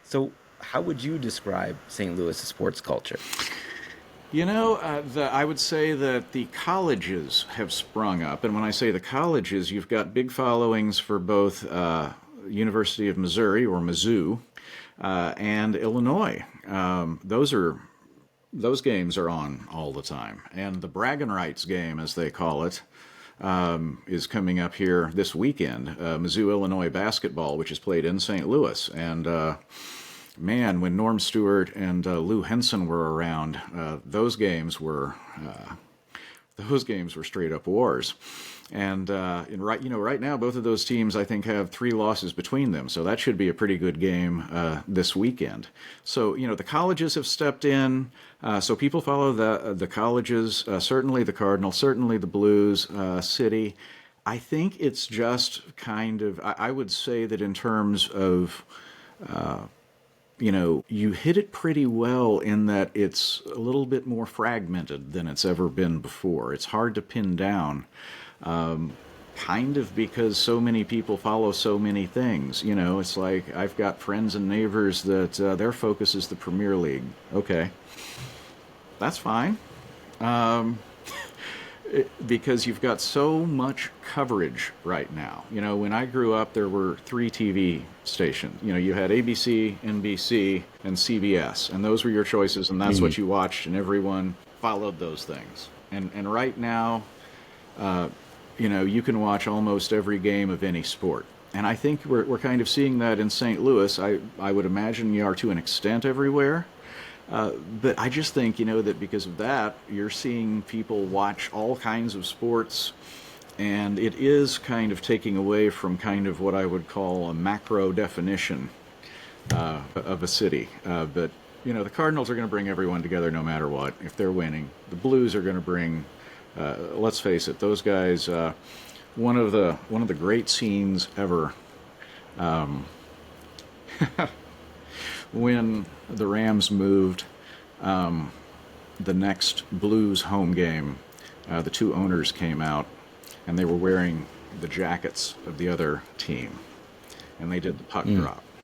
So, how would you describe St. Louis' sports culture? I would say that the colleges have sprung up, and when I say the colleges, you've got big followings for both University of Missouri or Mizzou and Illinois. Those games are on all the time, and the bragging rights game, as they call it, is coming up here this weekend. Mizzou Illinois basketball, which is played in St. Louis, and man, when Norm Stewart and Lou Henson were around, those games were straight up wars. And right now, both of those teams I think have 3 losses between them, so that should be a pretty good game this weekend. So the colleges have stepped in, so people follow the colleges. Certainly the Cardinals, certainly the Blues, City. I think it's just kind of I would say that in terms of you hit it pretty well in that it's a little bit more fragmented than it's ever been before. It's hard to pin down, kind of because so many people follow so many things. It's like I've got friends and neighbors that their focus is the Premier League. Okay, that's fine. Because you've got so much coverage right now. When I grew up, there were 3 TV stations. You had ABC, NBC, and CBS, and those were your choices, and that's Mm. what you watched, and everyone followed those things. And right now, you can watch almost every game of any sport. And I think we're kind of seeing that in St. Louis. I would imagine you are to an extent everywhere. But I just think, that because of that, you're seeing people watch all kinds of sports, and it is kind of taking away from kind of what I would call a macro definition of a city. But, the Cardinals are going to bring everyone together no matter what, if they're winning. The Blues are going to bring, let's face it, those guys, one of the great scenes ever. When the Rams moved the next Blues home game, the 2 owners came out and they were wearing the jackets of the other team, and they did the puck Mm. drop.